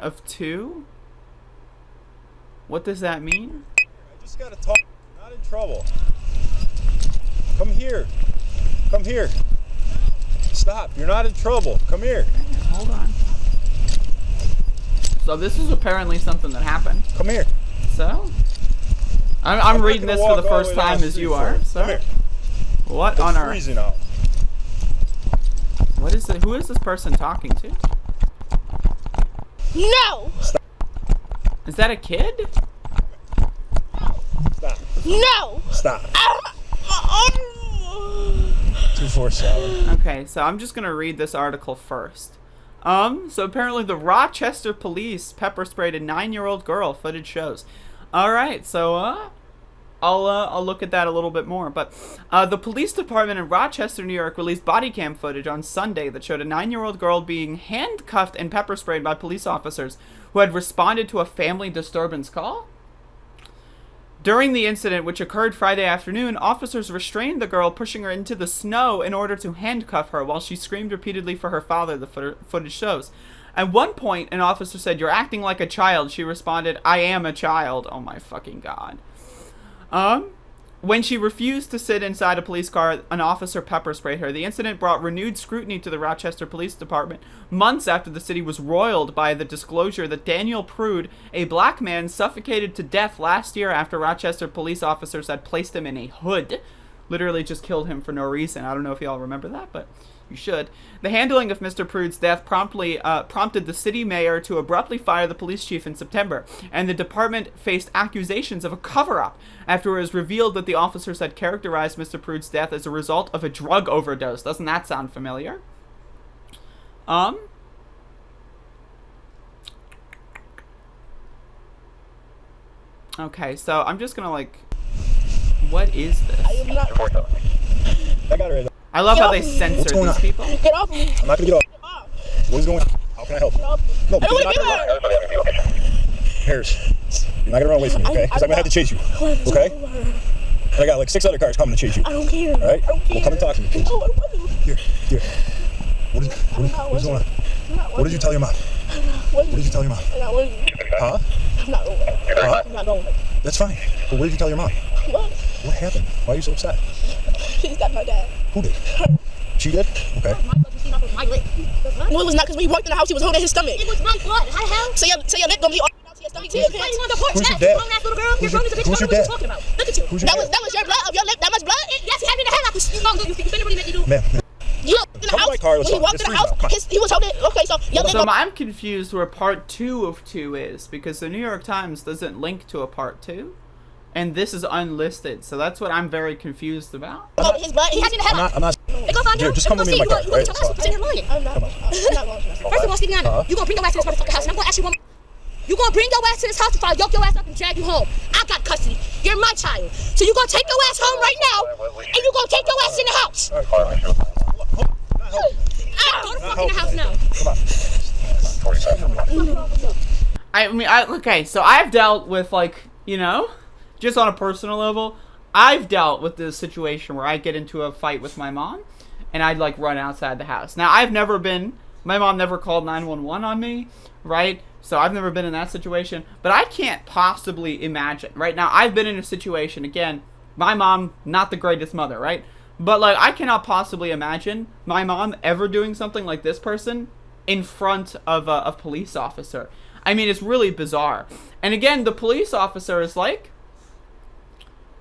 of 2? What does that mean? I just gotta talk. I'm not in trouble. Come here. Come here. Stop. You're not in trouble. Come here. Hold on. So this is apparently something that happened. Come here. So? I'm reading this for the first time as you are. So? Come here. What on earth? Freezing out. What is it? Who is this person talking to? No! Stop. Is that a kid? Stop. No! Stop. 247. Okay, so I'm just gonna read this article first. So apparently the Rochester police pepper sprayed a 9-year-old girl, footage shows. Alright, so I'll look at that a little bit more. But the police department in Rochester, New York released body cam footage on Sunday that showed a 9-year-old girl being handcuffed and pepper sprayed by police officers who had responded to a family disturbance call. During the incident, which occurred Friday afternoon, officers restrained the girl, pushing her into the snow in order to handcuff her while she screamed repeatedly for her father, the footage shows. At one point, an officer said, "You're acting like a child." She responded, "I am a child." Oh my fucking god. When she refused to sit inside a police car, an officer pepper sprayed her. The incident brought renewed scrutiny to the Rochester Police Department months after the city was roiled by the disclosure that Daniel Prude, a black man, suffocated to death last year after Rochester police officers had placed him in a hood. Literally just killed him for no reason. I don't know if y'all remember that, but you should. The handling of Mr. Prude's death prompted the city mayor to abruptly fire the police chief in September, and the department faced accusations of a cover-up after it was revealed that the officers had characterized Mr. Prude's death as a result of a drug overdose. Doesn't that sound familiar? Okay, so I'm just gonna what is this? I got her. I love how they censor these people. Get off me. I'm not gonna get off. What is going on? How can I help? No, because you're not gonna run. Harris, you're not gonna run away from me, okay? Because I'm gonna have to chase you, okay? And I got like 6 other cars coming to chase you. I don't care. All right? I don't care. Well, come and talk to me, please. No, I don't want to. Here. What is going on? What did you tell your mom? What did you tell your mom? I'm not with you. Huh? I'm not with you. Huh? I'm not going. That's fine. But what did you tell your mom? What? What happened? Why are you so upset? She stabbed my dad. Who did? She did? Okay. My lip. No, it was not, because when he walked in the house, he was holding his stomach. It was my blood. How the hell? So your lip gonna be all out to your stomach. Who's your dad? Who's your dad? Talking about. Look at you. Who's your dad? That was your blood of your lip. That much blood? Yes, he had me in the head. You finna really make me do. Ma'am. You in the house. When he walked in the house, he was holding. Okay, so your lip. So I'm confused where part 2 of 2 is, because the New York Times doesn't link to a part 2. And this is unlisted, so that's what I'm very confused about. His blood. He had me in the head. I'm not. Here, just come with me in my car. Right? I'm not going. First of all, Stevie, you gonna bring your ass to this motherfucking house, and I'm gonna ask you one. You gonna bring your ass to this house before I yoke your ass up and drag you home. I got custody. You're my child, so you gonna take your ass home right now, and you gonna take your ass in the house. Go the fuck in the house now. Okay, so I've dealt with, just on a personal level, I've dealt with this situation where I get into a fight with my mom, and I'd, run outside the house. Now, my mom never called 911 on me, right? So I've never been in that situation, but I can't possibly imagine. Right now, I've been in a situation, again, my mom, not the greatest mother, right? But, I cannot possibly imagine my mom ever doing something like this person in front of a police officer. I mean, it's really bizarre. And again, the police officer is,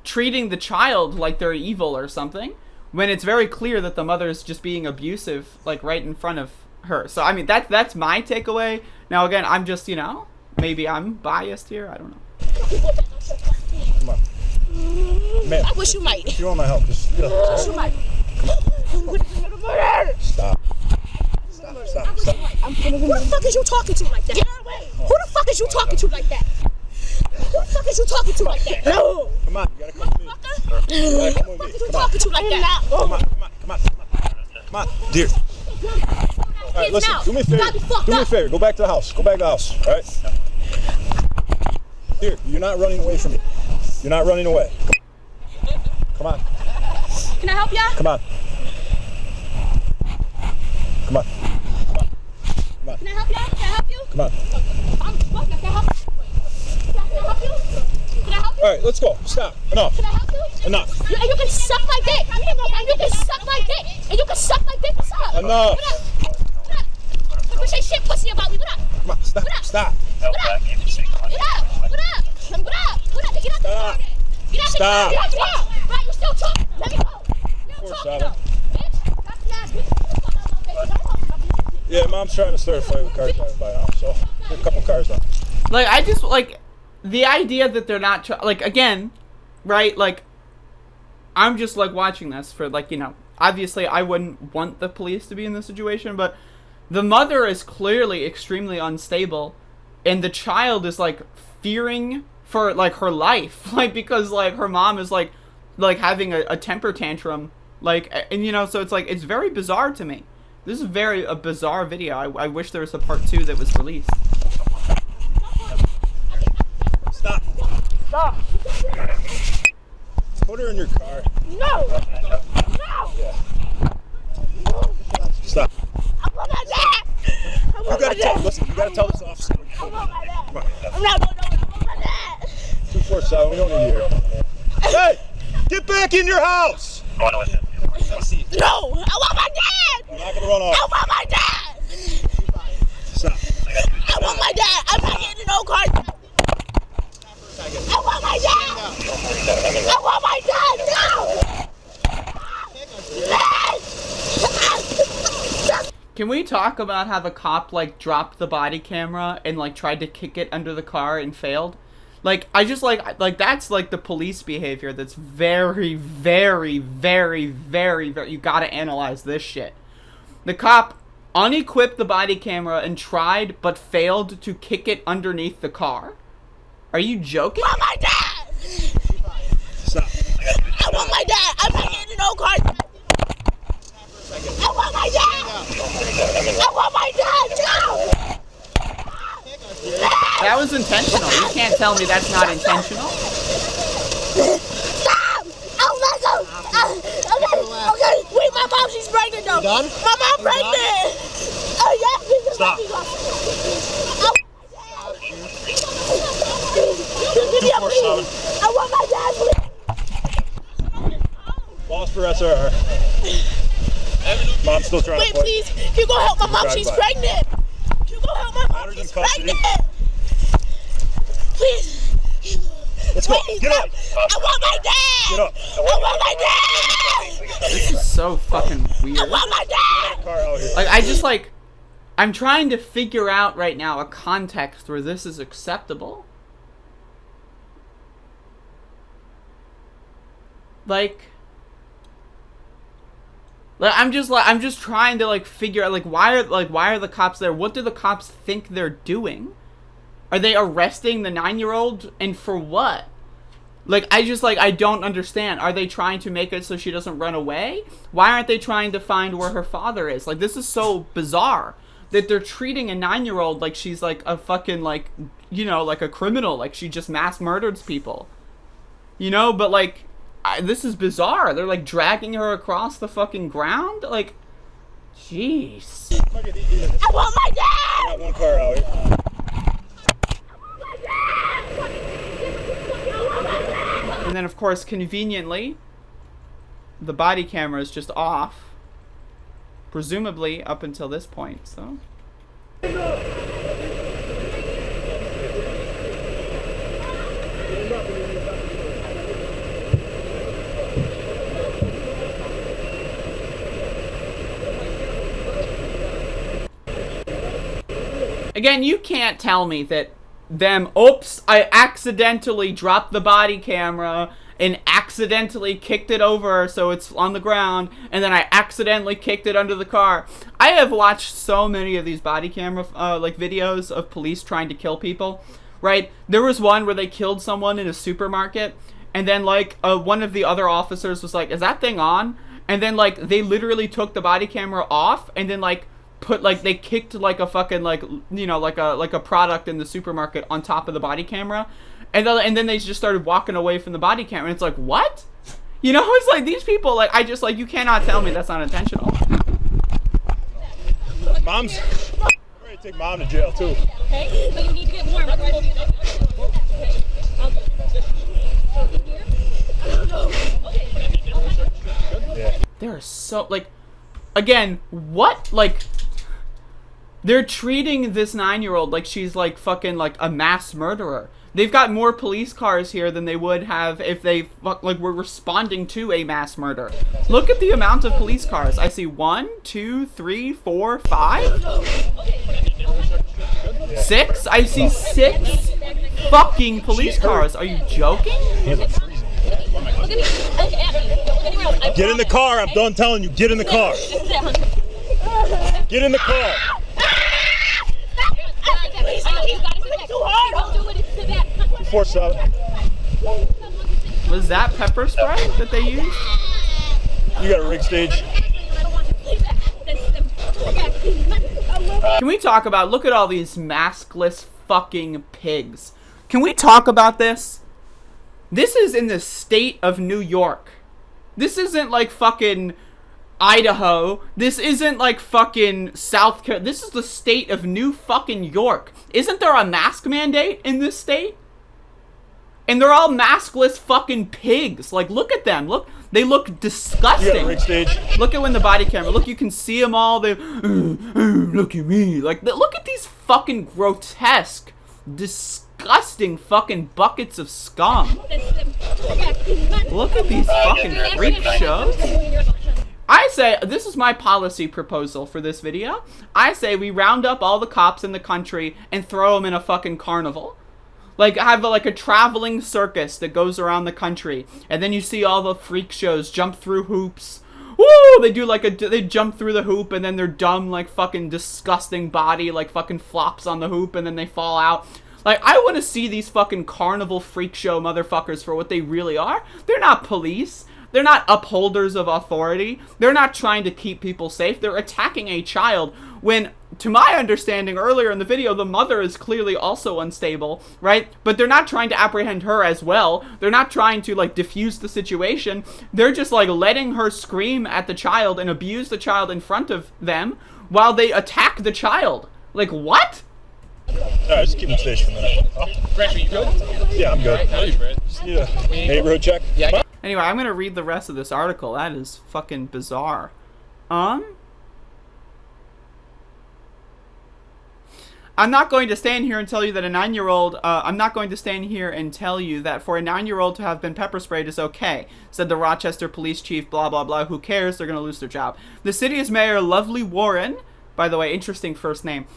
treating the child like they're evil or something, when it's very clear that the mother is just being abusive, right in front of her. So, I mean, that's my takeaway. Now, again, I'm just, maybe I'm biased here. I don't know. Come on. Man, I wish you might. If you want my help, just I wish you might. Stop. Who the fuck is you talking to like that? Get away. Who the fuck is you talking to like that? Who the fuck is you talking to like that? No. Come on, you gotta come with me. You gotta come with me. Who the fuck is you talking to like that? Come on, dear. All right, listen, do me a favor. Go back to the house. All right? Here, you're not running away from me. You're not running away. Come on. Can I help ya? Come on. Can I help ya? Can I help you? Come on. I'm fucking. Can I help you? Can I help you? All right, let's go. Stop. Enough. Can I help you? Enough. And you can suck my dick. And you can suck my dick. And you can suck my dick. What's up? Enough. What up? What up? Don't say shit pussy about me. What up? Come on, stop. What up? Stop. What up? What up? What up? What up? What up? Get out the car. Get out the car. Get out the car. Right, you still talking. Let me go. You're talking though. Bitch. That's the ass bitch. Yeah, Mom's trying to start a fight with cars driving by now, so get a couple cars down. Like, I just, like, the idea that they're not, like, again, right, like, I'm just, like, watching this for, like, you know, obviously I wouldn't want the police to be in this situation, but the mother is clearly extremely unstable, and the child is, like, fearing for, like, her life, like, because, like, her mom is, like having a temper tantrum, like, and, you know, so it's, like, it's very bizarre to me. This is a bizarre video. I wish there was a part 2 that was released. Stop. Stop. Put her in your car. No. No. Yeah. Stop. I want my dad. You gotta tell. Listen. You gotta tell this officer. I want my dad. Come on. I'm not going nowhere. I want my dad. 247. We don't need you here. Hey, get back in your house. No. I want my dad. I'm not gonna run off. I want my dad. Stop. I want my dad. I'm not getting in no car. I want my dad. I want my dad. No. Can we talk about how the cop, like, dropped the body camera and, like, tried to kick it under the car and failed? Like, I just, like, that's, like, the police behavior that's very, very, very, very, very, you gotta analyze this shit. The cop unequipped the body camera and tried, but failed to kick it underneath the car. Are you joking? I want my dad. Stop. I want my dad. I'm not getting in no car. I want my dad. I want my dad. No. That was intentional. You can't tell me that's not intentional. Stop! Oh my God! Okay. Wait, my mom, she's pregnant though. Done? My mom pregnant. Oh yeah. Stop. Give me a please. I want my dad, please. Balls for SRR. Mom's still trying Wait, to play. please. You gonna help my mom? She's pregnant. You gonna help my mom? She's pregnant. Please. Let's go. Please, Get up. I want my dad. Get up. I want my dad. This is so fucking weird. I want my dad. Car out here. Like, I just, like, I'm trying to figure out right now a context where this is acceptable. Like, I'm just trying to, like, figure out, like, why are the cops there? What do the cops think they're doing? Are they arresting the 9-year-old? And for what? Like, I don't understand. Are they trying to make it so she doesn't run away? Why aren't they trying to find where her father is? Like, this is so bizarre that they're treating a 9-year-old like she's, like, a fucking, like, you know, like a criminal. Like, she just mass murders people. You know, but, like, this is bizarre. They're, like, dragging her across the fucking ground? Like, jeez. I want my dad. I got one car out here. And then, of course, conveniently, the body camera is just off. Presumably up until this point, so. Again, you can't tell me that oops, I accidentally dropped the body camera and accidentally kicked it over so it's on the ground, and then I accidentally kicked it under the car. I have watched so many of these body camera like videos of police trying to kill people, right? There was one where they killed someone in a supermarket, and then like one of the other officers was like, is that thing on? And then like they literally took the body camera off and then like they kicked like a fucking like, you know, like a product in the supermarket on top of the body camera, and then they just started walking away from the body camera, and it's like, what? You know, it's like these people, like, I just, like, you cannot tell me that's not intentional. Mom's. take mom to jail too. Okay? So you need to get warm. Okay? Yeah. There are so, like, again, what, like, they're treating this 9-year-old like she's, like, fucking, like, a mass murderer. They've got more police cars here than they would have if they, like, were responding to a mass murder. Look at the amount of police cars. I see 1, 2, 3, 4, 5, 6. I see 6 fucking police cars. Are you joking? Get in the car. I'm done telling you. Get in the car. Get in the car. Force out. Was that pepper spray that they used? You got a rig stage. Can we talk about, look at all these maskless fucking pigs. Can we talk about this? This is in the state of New York. This isn't like fucking Idaho. This isn't like fucking South Carolina. This is the state of New fucking York. Isn't there a mask mandate in this state? And they're all maskless fucking pigs. Like, look at them. Look, they look disgusting. You got a rig stage. Look at when the body camera. Look, you can see them all. They, look at me. Like, look at these fucking grotesque, disgusting fucking buckets of scum. Look at these fucking freak shows. I say, this is my policy proposal for this video. I say we round up all the cops in the country and throw them in a fucking carnival. Like, have like a traveling circus that goes around the country, and then you see all the freak shows jump through hoops. Woo! They do like they jump through the hoop, and then their dumb, like, fucking disgusting body, like, fucking flops on the hoop, and then they fall out. Like, I want to see these fucking carnival freak show motherfuckers for what they really are. They're not police. They're not upholders of authority. They're not trying to keep people safe. They're attacking a child when, to my understanding earlier in the video, the mother is clearly also unstable, right? But they're not trying to apprehend her as well. They're not trying to, like, diffuse the situation. They're just, like, letting her scream at the child and abuse the child in front of them while they attack the child. Like, what? Alright, just keep him station for a minute. Brad, are you good? Yeah, I'm good. Just need a neighborhood check. Yeah. Anyway, I'm gonna read the rest of this article. That is fucking bizarre. I'm not going to stand here and tell you that a 9-year-old, I'm not going to stand here and tell you that for a 9-year-old to have been pepper sprayed is okay, said the Rochester police chief, blah, blah, blah. Who cares? They're going to lose their job. The city's mayor, Lovely Warren, by the way, interesting first name,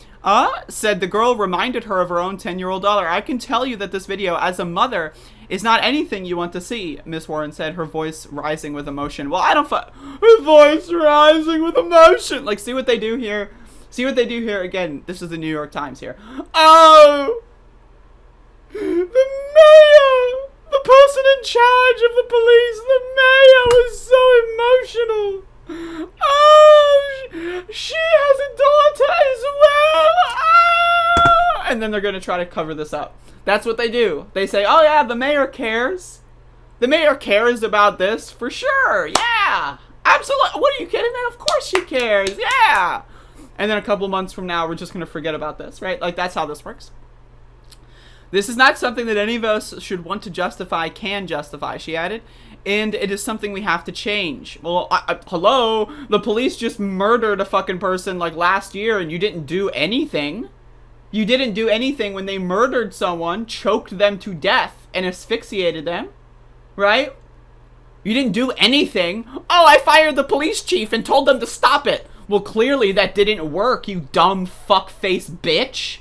said the girl reminded her of her own 10-year-old daughter. I can tell you that this video, as a mother, is not anything you want to see, Miss Warren said, her voice rising with emotion. Well, I don't her voice rising with emotion. Like, see what they do here? See what they do here? Again, this is the New York Times here. Oh! The mayor! The person in charge of the police, the mayor was so emotional. Oh! She has a daughter as well! Oh! And then they're going to try to cover this up. That's what they do. They say, oh yeah, the mayor cares. The mayor cares about this, for sure. Yeah! Absolutely. What, are you kidding me? Of course she cares. Yeah! And then a couple months from now, we're just going to forget about this, right? Like, that's how this works. This is not something that any of us should want to justify, can justify, she added. And it is something we have to change. Well, hello? The police just murdered a fucking person, like, last year, and you didn't do anything. You didn't do anything when they murdered someone, choked them to death, and asphyxiated them, right? You didn't do anything. Oh, I fired the police chief and told them to stop it. Well, clearly that didn't work, you dumb fuckface bitch.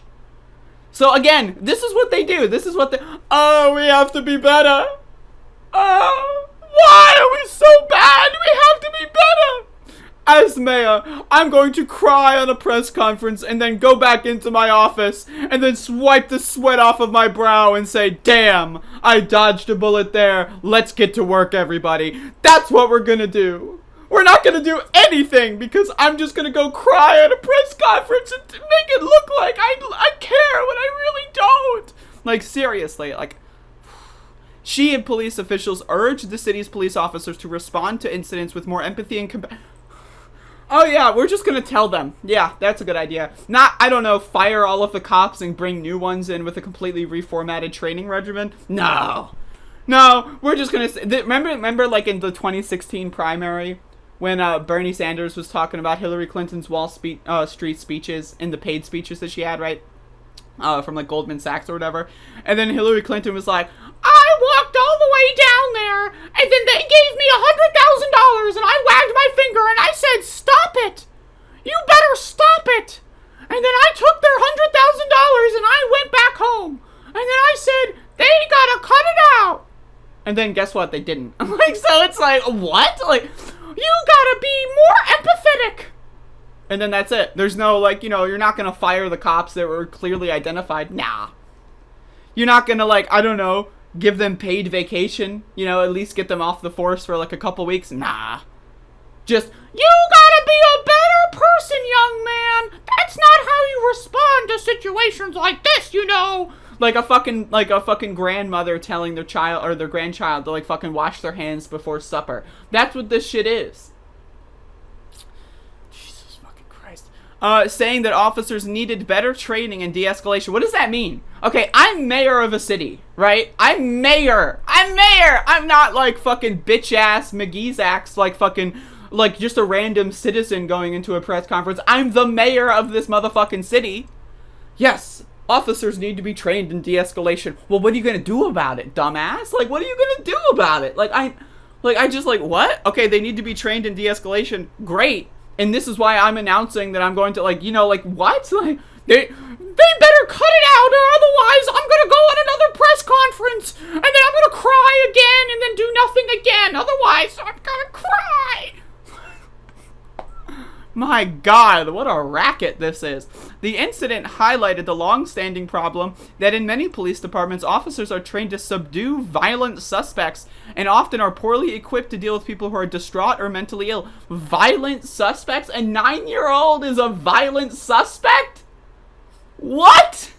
So again, this is what they do. This is what they... Oh, we have to be better. Oh, why are we so bad? We have to be better. As mayor, I'm going to cry on a press conference and then go back into my office and then swipe the sweat off of my brow and say, damn, I dodged a bullet there. Let's get to work, everybody. That's what we're gonna do. We're not going to do anything because I'm just going to go cry at a press conference and make it look like I care when I really don't. Like, seriously, like, she and police officials urged the city's police officers to respond to incidents with more empathy and compassion. Oh yeah, we're just gonna tell them. Yeah, that's a good idea. Not, I don't know, fire all of the cops and bring new ones in with a completely reformatted training regimen. No. No, we're just gonna say, remember like in the 2016 primary when Bernie Sanders was talking about Hillary Clinton's Wall Street speeches and the paid speeches that she had, right? From like Goldman Sachs or whatever. And then Hillary Clinton was like, I walked all the way down there, and then they gave me $100,000, and I wagged my finger, and I said, stop it! You better stop it! And then I took their $100,000, and I went back home. And then I said, they gotta cut it out! And then guess what? They didn't. Like, so it's like, what? Like, you gotta be more empathetic! And then that's it. There's no, like, you know, you're not gonna fire the cops that were clearly identified. Nah. You're not gonna, like, I don't know, give them paid vacation, you know, at least get them off the force for like a couple weeks. Nah. Just, you gotta be a better person, young man. That's not how you respond to situations like this, you know. Like a fucking grandmother telling their child or their grandchild to like fucking wash their hands before supper. That's what this shit is. Jesus fucking Christ. Saying that officers needed better training and de-escalation. What does that mean? Okay, I'm mayor of a city, right? I'm mayor. I'm not like fucking bitch-ass McGee's axe, like fucking, like just a random citizen going into a press conference. I'm the mayor of this motherfucking city. Yes, officers need to be trained in de-escalation. Well, what are you gonna do about it, dumbass? Like, what are you gonna do about it? What? Okay, they need to be trained in de-escalation. Great. And this is why I'm announcing that I'm going to, like, you know, like, what? Like, they better cut it out, or otherwise I'm gonna go on another press conference, and then I'm gonna cry again, and then do nothing again. Otherwise, I'm gonna cry. My God, what a racket this is. The incident highlighted the long-standing problem that in many police departments, officers are trained to subdue violent suspects and often are poorly equipped to deal with people who are distraught or mentally ill. Violent suspects? A 9-year-old is a violent suspect? What?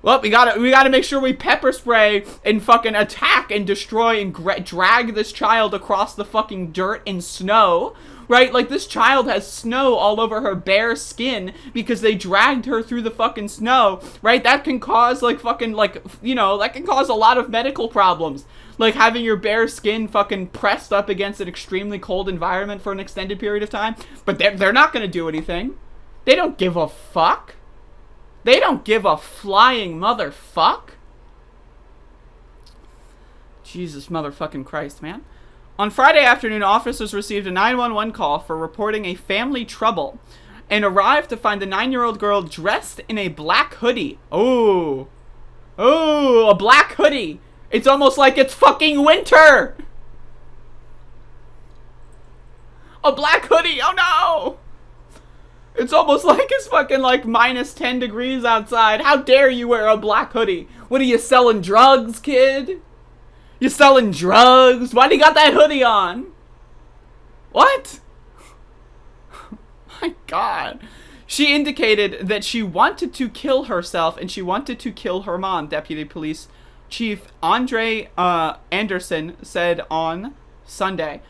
Well, we gotta make sure we pepper spray and fucking attack and destroy and drag this child across the fucking dirt and snow. Right? Like, this child has snow all over her bare skin because they dragged her through the fucking snow, right? That can cause, like, fucking, like, you know, that can cause a lot of medical problems. Like, having your bare skin fucking pressed up against an extremely cold environment for an extended period of time. But they're not gonna do anything. They don't give a fuck. They don't give a flying motherfuck. Jesus motherfucking Christ, man. On Friday afternoon, officers received a 911 call for reporting a family trouble and arrived to find the 9-year-old girl dressed in a black hoodie. Oh, a black hoodie. It's almost like it's fucking winter. A black hoodie. Oh no. It's almost like it's fucking like minus 10 degrees outside. How dare you wear a black hoodie? What are you selling, drugs, kid? You selling drugs? Why do you got that hoodie on? What? My God. She indicated that she wanted to kill herself and she wanted to kill her mom, Deputy Police Chief Andrea Anderson said on Sunday.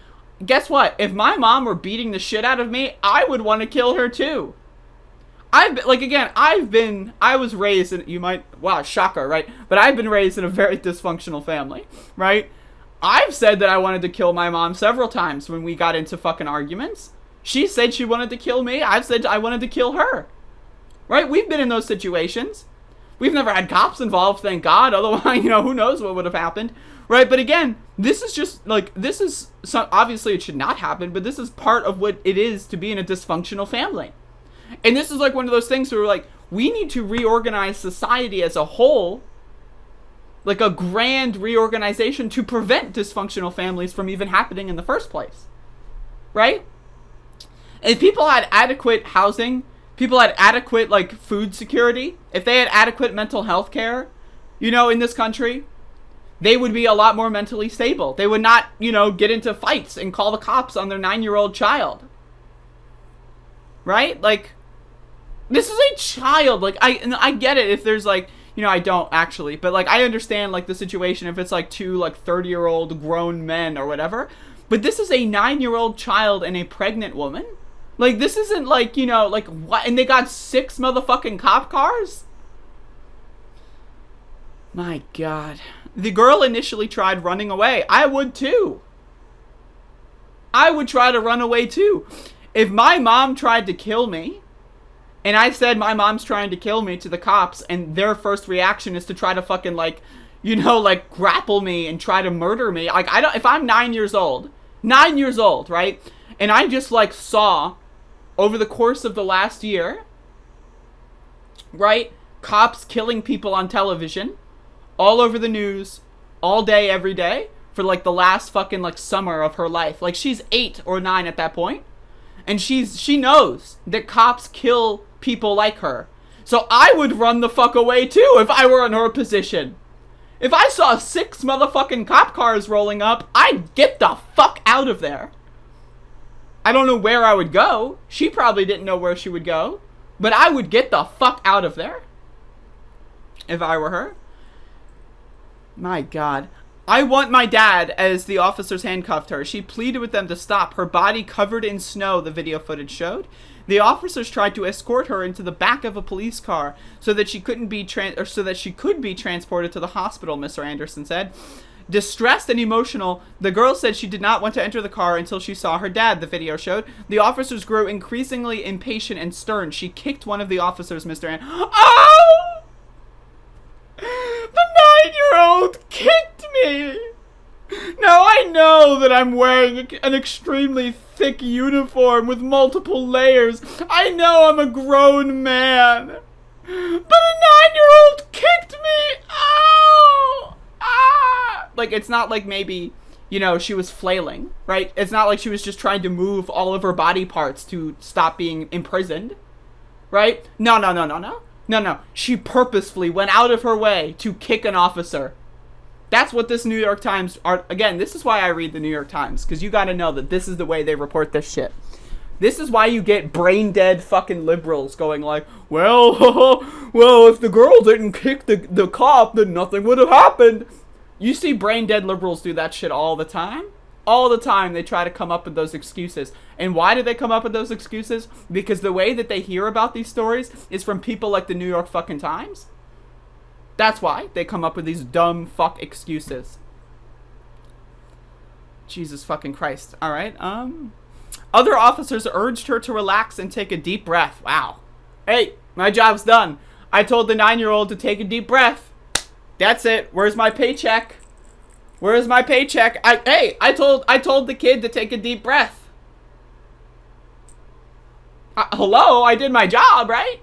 Guess what? If my mom were beating the shit out of me, I would want to kill her too. I was raised in, wow, shocker, right? But I've been raised in a very dysfunctional family, right? I've said that I wanted to kill my mom several times when we got into fucking arguments. She said she wanted to kill me. I've said I wanted to kill her, right? We've been in those situations. We've never had cops involved, thank God. Otherwise, you know, who knows what would have happened, right? But again, this is just, like, obviously it should not happen, but this is part of what it is to be in a dysfunctional family. And this is like one of those things where, like, we need to reorganize society as a whole, like a grand reorganization to prevent dysfunctional families from even happening in the first place, right? If people had adequate housing, people had adequate, like, food security, if they had adequate mental health care, you know, in this country, they would be a lot more mentally stable. They would not, you know, get into fights and call the cops on their 9-year-old child. Right? Like, this is a child. Like, I get it if there's, like, you know, I don't actually, but, like, I understand, like, the situation if it's, like, two, like, 30-year-old grown men or whatever. But this is a 9-year-old child and a pregnant woman? Like, this isn't like, you know, like, what? And they got 6 motherfucking cop cars? My God. The girl initially tried running away. I would too. I would try to run away too. If my mom tried to kill me, and I said my mom's trying to kill me to the cops, and their first reaction is to try to fucking, like, you know, like, grapple me and try to murder me. Like, I don't, if I'm 9 years old, right? And I just, like, saw, over the course of the last year, right? Cops killing people on television, all over the news, all day, every day, for, like, the last fucking, like, summer of her life. Like, she's 8 or 9 at that point, and she knows that cops kill people like her. So I would run the fuck away, too, if I were in her position. If I saw 6 motherfucking cop cars rolling up, I'd get the fuck out of there. I don't know where I would go. She probably didn't know where she would go. But I would get the fuck out of there. If I were her. My God. I want my dad, as the officers handcuffed her. She pleaded with them to stop. Her body covered in snow, the video footage showed. The officers tried to escort her into the back of a police car so that she could be transported to the hospital, Mr. Anderson said. Distressed and emotional, the girl said she did not want to enter the car until she saw her dad, the video showed. The officers grew increasingly impatient and stern. She kicked one of the officers, Mr. Anderson. Oh! The 9-year-old kicked me! Now I know that I'm wearing an extremely thick uniform with multiple layers. I know I'm a grown man. But a 9-year-old kicked me! Oh! Ah! Like, it's not like maybe, you know, she was flailing, right? It's not like she was just trying to move all of her body parts to stop being imprisoned, right? No. She purposefully went out of her way to kick an officer. That's what this New York Times are. Again, this is why I read the New York Times, because you got to know that this is the way they report this shit. This is why you get brain dead fucking liberals going like, well, if the girl didn't kick the cop, then nothing would have happened. You see brain dead liberals do that shit all the time. All the time they try to come up with those excuses. And why do they come up with those excuses? Because the way that they hear about these stories is from people like the New York fucking Times. That's why they come up with these dumb fuck excuses. Jesus fucking Christ. Alright, other officers urged her to relax and take a deep breath. Wow. Hey, my job's done. I told the 9-year-old to take a deep breath. That's it. Where's my paycheck? Where's my paycheck? I told the kid to take a deep breath. Hello, I did my job, right?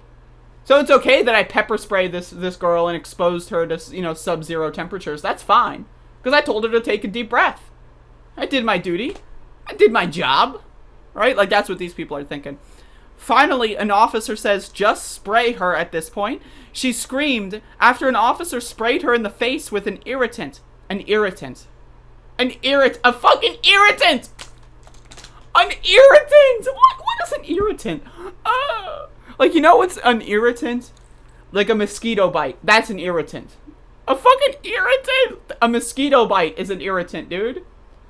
So it's okay that I pepper sprayed this girl and exposed her to, you know, sub-zero temperatures. That's fine. Because I told her to take a deep breath. I did my duty. I did my job. Right? Like, that's what these people are thinking. Finally, an officer says, just spray her at this point. She screamed after an officer sprayed her in the face with an irritant. A fucking irritant! An irritant! What is an irritant? Like, you know what's an irritant? Like a mosquito bite. That's an irritant. A fucking irritant! A mosquito bite is an irritant, dude.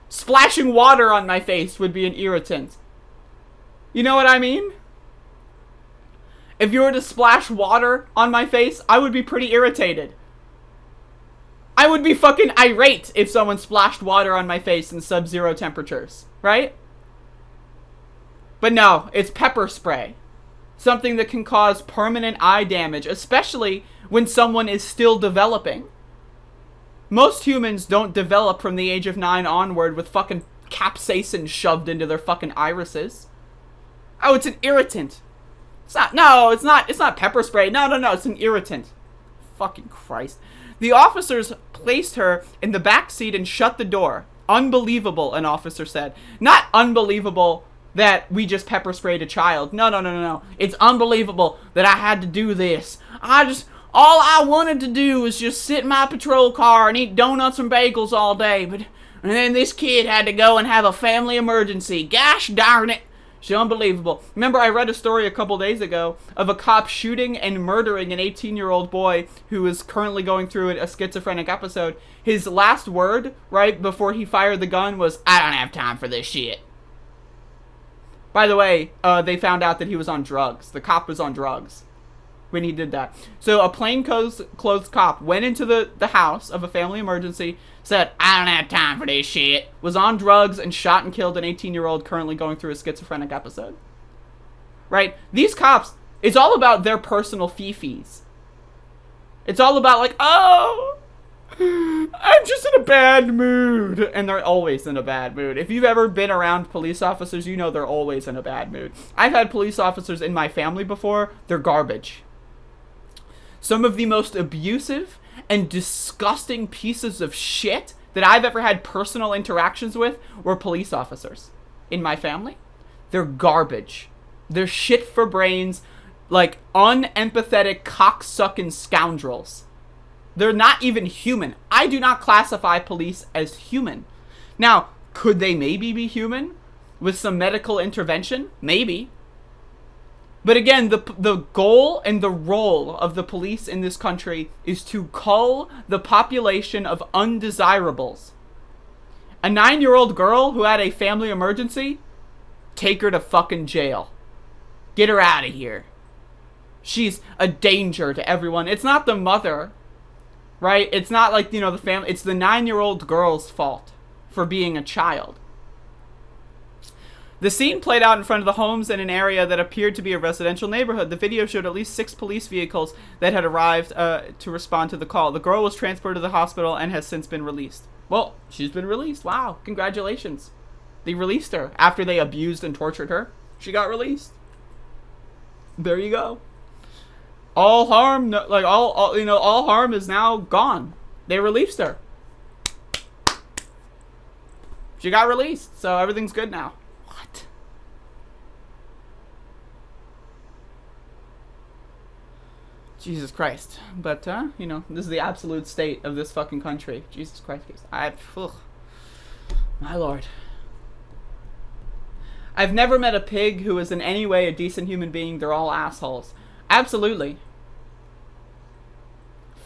Splashing water on my face would be an irritant. You know what I mean? If you were to splash water on my face, I would be pretty irritated. I would be fucking irate if someone splashed water on my face in sub-zero temperatures, right? But no, it's pepper spray. Something that can cause permanent eye damage, especially when someone is still developing. Most humans don't develop from the age of 9 onward with fucking capsaicin shoved into their fucking irises. Oh, it's an irritant. It's not pepper spray. No, it's an irritant. Fucking Christ. The officers placed her in the back seat and shut the door. Unbelievable, an officer said. Not unbelievable that we just pepper sprayed a child. No. It's unbelievable that I had to do this. All I wanted to do was just sit in my patrol car and eat donuts and bagels all day. And then this kid had to go and have a family emergency. Gosh darn it. She's unbelievable. Remember, I read a story a couple days ago of a cop shooting and murdering an 18-year-old boy who is currently going through a schizophrenic episode. His last word, right before he fired the gun, was, "I don't have time for this shit." By the way, they found out that he was on drugs. The cop was on drugs when he did that. So a plainclothes cop went into the house of a family emergency, said, "I don't have time for this shit," was on drugs, and shot and killed an 18-year-old currently going through a schizophrenic episode. Right? These cops, it's all about their personal fee-fees. It's all about like, oh, I'm just in a bad mood. And they're always in a bad mood. If you've ever been around police officers, you know they're always in a bad mood. I've had police officers in my family before. They're garbage. Some of the most abusive and disgusting pieces of shit that I've ever had personal interactions with were police officers in my family. They're garbage. They're shit for brains, like unempathetic cocksucking scoundrels. They're not even human. I do not classify police as human. Now, could they maybe be human with some medical intervention? Maybe. But again, the goal and the role of the police in this country is to cull the population of undesirables. A 9-year-old girl who had a family emergency, take her to fucking jail. Get her out of here. She's a danger to everyone. It's not the mother, right? It's not like, the family. It's the 9-year-old girl's fault for being a child. The scene played out in front of the homes in an area that appeared to be a residential neighborhood. The video showed at least 6 police vehicles that had arrived to respond to the call. The girl was transported to the hospital and has since been released. Well, she's been released. Wow, congratulations. They released her after they abused and tortured her. She got released. There you go. All harm, all harm is now gone. They released her. She got released, so everything's good now. What? Jesus Christ. But, this is the absolute state of this fucking country. Jesus Christ. My lord. I've never met a pig who is in any way a decent human being. They're all assholes. Absolutely.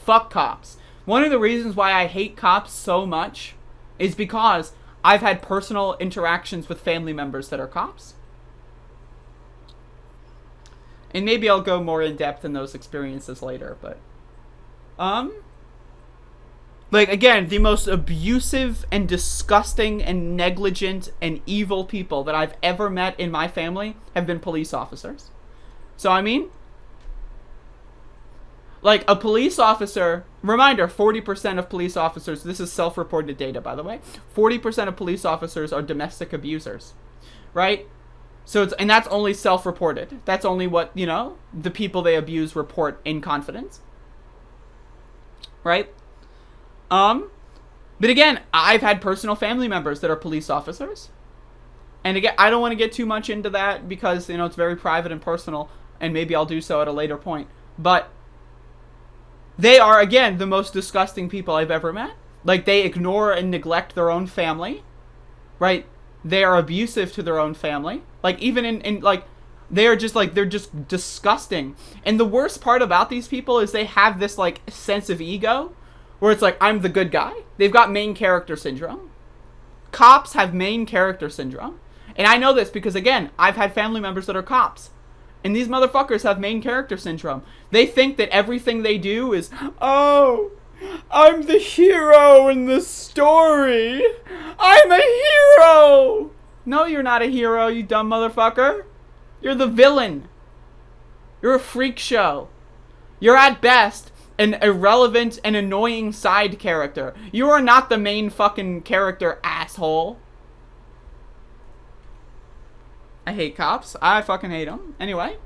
Fuck cops. One of the reasons why I hate cops so much is because I've had personal interactions with family members that are cops. And maybe I'll go more in depth in those experiences later, but again, the most abusive and disgusting and negligent and evil people that I've ever met in my family have been police officers. So a police officer, reminder, 40% of police officers, this is self-reported data, by the way, 40% of police officers are domestic abusers, right? So and that's only self-reported. That's only what, the people they abuse report in confidence, right? But again, I've had personal family members that are police officers. And again, I don't want to get too much into that because, it's very private and personal, and maybe I'll do so at a later point. But they are, again, the most disgusting people I've ever met. They ignore and neglect their own family, right? They are abusive to their own family. Even they're just disgusting. And the worst part about these people is they have this, sense of ego where it's I'm the good guy. They've got main character syndrome. Cops have main character syndrome. And I know this because, again, I've had family members that are cops. And these motherfuckers have main character syndrome. They think that everything they do is, oh, I'm the hero in the story. I'm a hero. No, you're not a hero, you dumb motherfucker. You're the villain. You're a freak show. You're at best an irrelevant and annoying side character. You are not the main fucking character, asshole. I hate cops. I fucking hate them. Anyway,